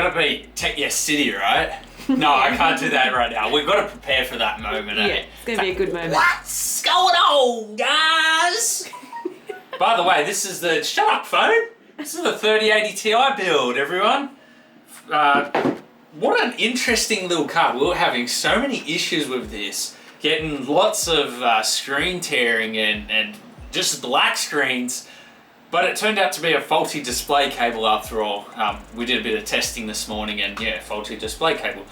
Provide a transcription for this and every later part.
gotta be Tech Yes City, right? No, I can't do that right now. We've got to prepare for that moment, Yeah, eh? it's going to be a good moment. What's going on, guys? By the way, this is the... Shut up, phone! This is the 3080 Ti build, everyone. What an interesting little card. We were having so many issues with this. Getting lots of screen tearing and just black screens. But it turned out to be a faulty display cable after all. We did a bit of testing this morning and yeah, faulty display cable.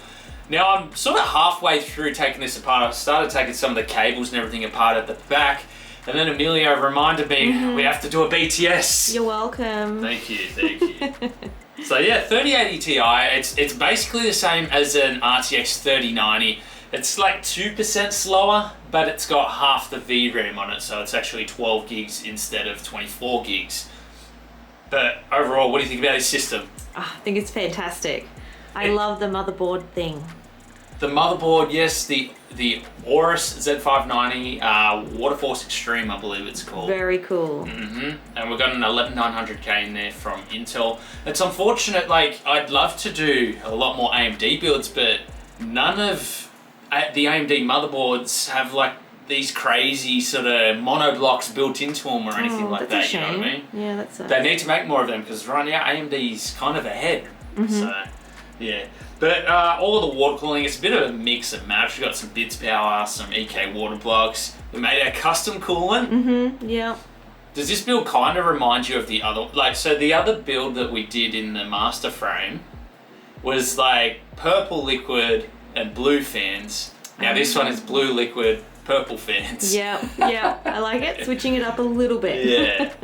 Now I'm sort of halfway through taking this apart. I started taking some of the cables and everything apart at the back. And then Amelia reminded me we have to do a BTS. You're welcome. Thank you, thank you. So yeah, 3080 Ti, it's basically the same as an RTX 3090. It's like 2% slower, but it's got half the VRAM on it, so it's actually 12 gigs instead of 24 gigs. But overall, what do you think about this system? I think it's fantastic. I love the motherboard thing. The motherboard, yes, the Aorus Z590 Waterforce Extreme, I believe it's called. Very cool. And we've got an 11900K in there from Intel. It's unfortunate, like, I'd love to do a lot more AMD builds, but none of the AMD motherboards have like these crazy sort of mono blocks built into them or anything like that. A shame. You know what I mean? Yeah, that's sad. They need to make more of them because right now AMD's kind of ahead. So yeah, but all of the water cooling, it's a bit of a mix and match. We've got some bits power, some EK water plugs. We made our custom coolant. Yeah. Does this build kind of remind you of the other? Like, so the other build that we did in the master frame was like purple liquid and blue fans. Now this one is blue liquid, purple fans. Yeah, yeah, I like it. Switching it up a little bit.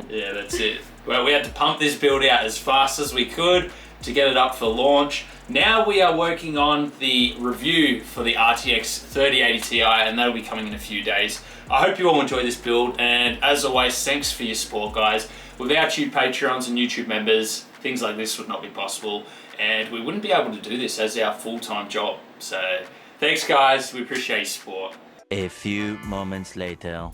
Yeah, that's it. Well, we had to pump this build out as fast as we could to get it up for launch. Now we are working on the review for the RTX 3080 Ti, and that'll be coming in a few days. I hope you all enjoy this build, and as always, thanks for your support, guys. Without you Patreons and YouTube members, things like this would not be possible, and we wouldn't be able to do this as our full-time job. So thanks, guys. We appreciate your support. A few moments later.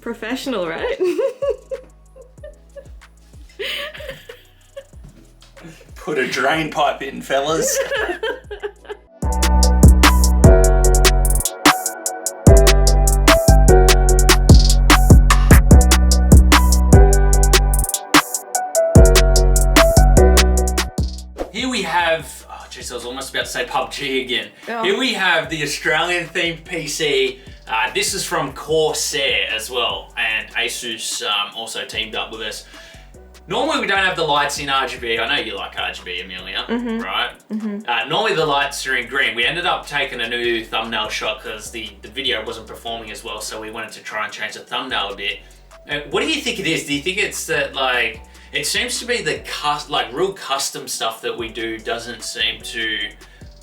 Professional, right? Put a drain pipe in, fellas. Here we have, oh jeez, I was almost about to say PUBG again. Oh. Here we have the Australian themed PC. This is from Corsair as well, and Asus also teamed up with us. Normally we don't have the lights in RGB. I know you like RGB, Amelia, right? Normally the lights are in green. We ended up taking a new thumbnail shot because the video wasn't performing as well, so we wanted to try and change the thumbnail a bit. What do you think it is? Do you think it's that, like, it seems to be the real custom stuff that we do doesn't seem to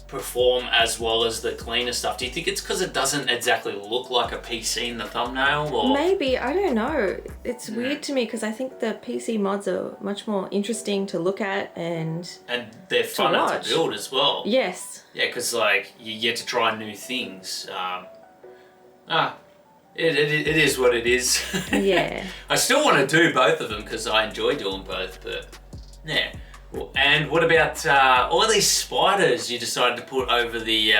perform as well as the cleaner stuff? Do you think it's because it doesn't exactly look like a PC in the thumbnail, or maybe, I don't know. It's weird to me because I think the PC mods are much more interesting to look at and they're funner to build as well. Yes. Yeah, because like you get to try new things. It is what it is. Yeah. I still want to do both of them because I enjoy doing both, but yeah. And what about all these spiders you decided to put over the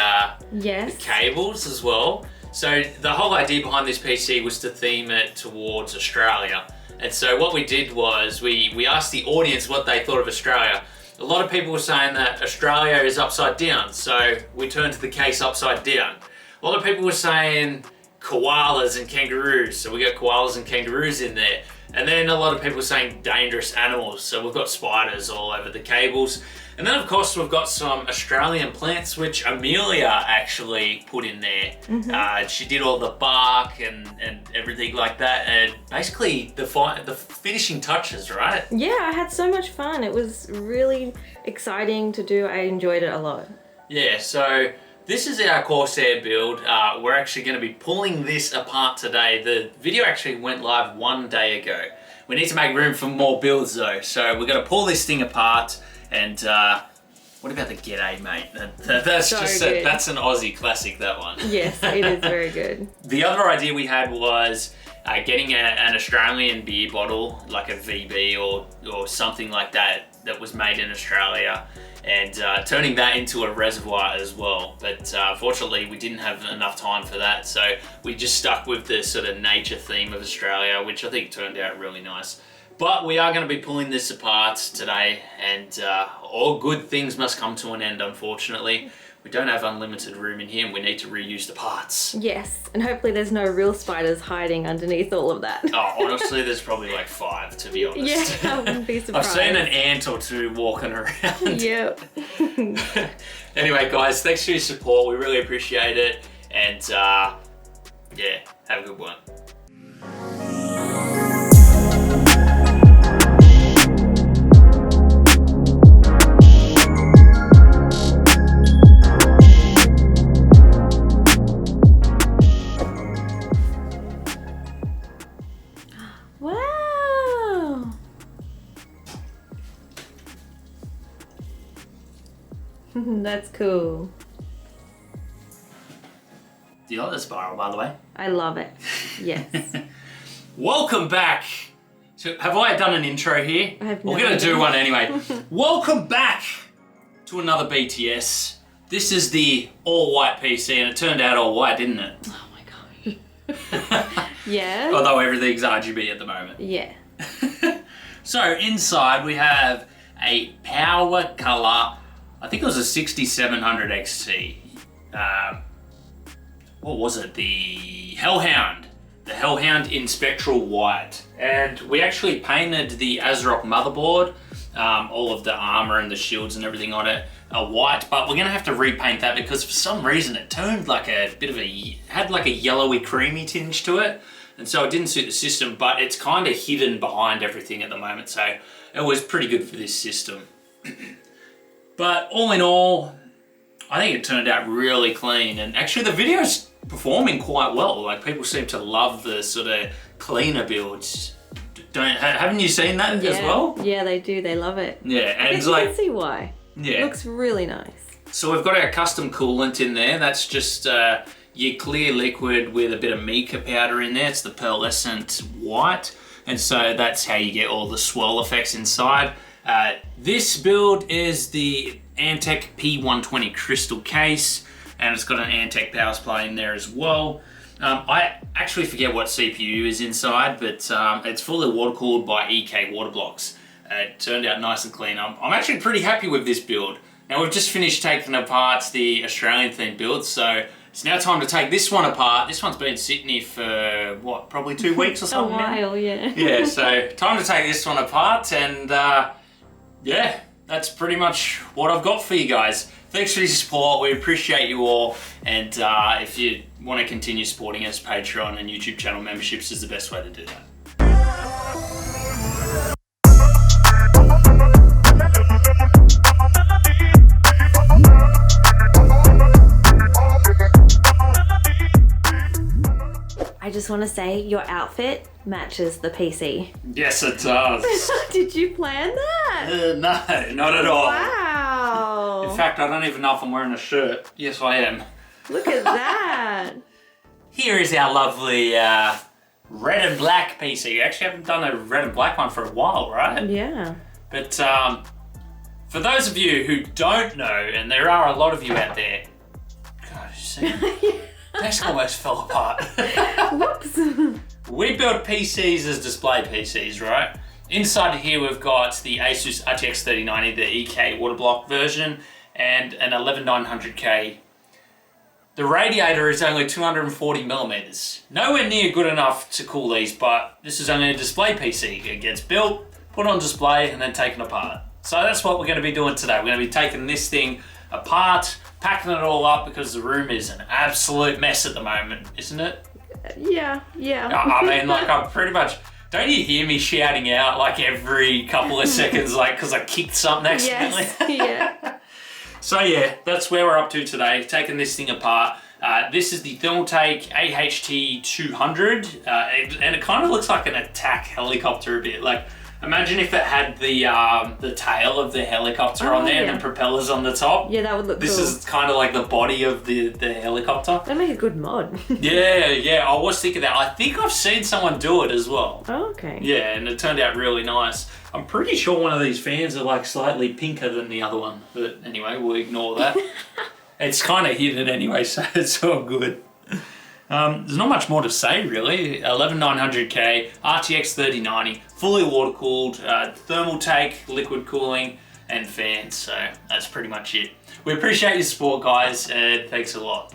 cables as well? So the whole idea behind this PC was to theme it towards Australia. And so what we did was we asked the audience what they thought of Australia. A lot of people were saying that Australia is upside down, so we turned the case upside down. A lot of people were saying koalas and kangaroos, so we got koalas and kangaroos in there. And then a lot of people saying dangerous animals, so we've got spiders all over the cables. And then of course we've got some Australian plants which Amelia actually put in there. She did all the bark and everything like that, and basically the finishing touches, right? Yeah, I had so much fun. It was really exciting to do. I enjoyed it a lot. Yeah, so this is our Corsair build. We're actually going to be pulling this apart today. The video actually went live 1 day ago. We need to make room for more builds though, so we're going to pull this thing apart and What about the G'day, mate? That's So just good. that's an Aussie classic, that one. Yes, it is very good. The other idea we had was getting an Australian beer bottle, like a VB or something like that was made in Australia, and turning that into a reservoir as well. But fortunately, we didn't have enough time for that, so we just stuck with the sort of nature theme of Australia, which I think turned out really nice. But we are going to be pulling this apart today, and all good things must come to an end, unfortunately. We don't have unlimited room in here, and we need to reuse the parts. Yes, and hopefully there's no real spiders hiding underneath all of that. Oh, honestly, there's probably like 5, to be honest. Yeah, I wouldn't be surprised. I've seen an ant or 2 walking around. Yep. Anyway, guys, thanks for your support. We really appreciate it. And yeah, have a good one. Wow. That's cool. Do you like the spiral, by the way? I love it. Yes. Welcome back. So, have I done an intro here? I have no We're going to idea. do one anyway. Welcome back to another BTS. This is the all-white PC, and it turned out all white, didn't it? Oh my god. Yeah. Although everything's RGB at the moment. Yeah. So inside we have a power color, I think it was a 6700 XT. What was it? The Hellhound. The Hellhound in spectral white. And we actually painted the ASRock motherboard, all of the armor and the shields and everything on it, white, but we're gonna have to repaint that because for some reason it turned like a bit of had like a yellowy creamy tinge to it. And so it didn't suit the system, but it's kind of hidden behind everything at the moment. So it was pretty good for this system. But all in all, I think it turned out really clean. And actually the video's performing quite well. Like people seem to love the sort of cleaner builds. Haven't you seen that as well? Yeah, they do. They love it. Yeah, and it's You like, can see why. yeah. It looks really nice. So we've got our custom coolant in there. That's just your clear liquid with a bit of mica powder in there. It's the pearlescent white. And so that's how you get all the swirl effects inside. This build is the Antec P120 crystal case, and it's got an Antec power supply in there as well. I actually forget what CPU is inside, but it's fully water cooled by EK water blocks. It turned out nice and clean. I'm actually pretty happy with this build. Now we've just finished taking apart the Australian themed build, so it's now time to take this one apart. This one's been sitting here for, what, probably 2 weeks or something now? A while, yeah. Yeah, so time to take this one apart, and yeah, that's pretty much what I've got for you guys. Thanks for your support, we appreciate you all, and if you want to continue supporting us, Patreon and YouTube channel memberships is the best way to do that. I just want to say your outfit matches the PC. Yes, it does. Did you plan that? No, not at all. Wow. In fact, I don't even know if I'm wearing a shirt. Yes, I am. Look at that. Here is our lovely red and black PC. You actually haven't done a red and black one for a while, right? Yeah. But for those of you who don't know, and there are a lot of you out there, God, you see? Desk almost fell apart. Whoops. We build PCs as display PCs, right? Inside here we've got the Asus RTX 3090, the EK water block version, and an 11900K. The radiator is only 240 millimeters. Nowhere near good enough to cool these, but this is only a display PC. It gets built, put on display, and then taken apart. So that's what we're going to be doing today. We're going to be taking this thing apart, packing it all up because the room is an absolute mess at the moment, isn't it? Yeah. I mean, like, I'm pretty much... Don't you hear me shouting out like every couple of seconds, like, because I kicked something accidentally? Yes, yeah. So yeah, that's where we're up to today, taking this thing apart. This is the Thermaltake AHT 200, and it kind of looks like an attack helicopter a bit. Like, Imagine if it had the tail of the helicopter on there and the propellers on the top. Yeah, that would look cool. This is kind of like the body of the helicopter. That'd make a good mod. Yeah, I was thinking that. I think I've seen someone do it as well. Oh, okay. Yeah, and it turned out really nice. I'm pretty sure one of these fans are like slightly pinker than the other one. But anyway, we'll ignore that. It's kind of hidden anyway, so it's all good. There's not much more to say really. 11900K, RTX 3090, fully water cooled, thermal take, liquid cooling, and fans. So that's pretty much it. We appreciate your support, guys, and thanks a lot.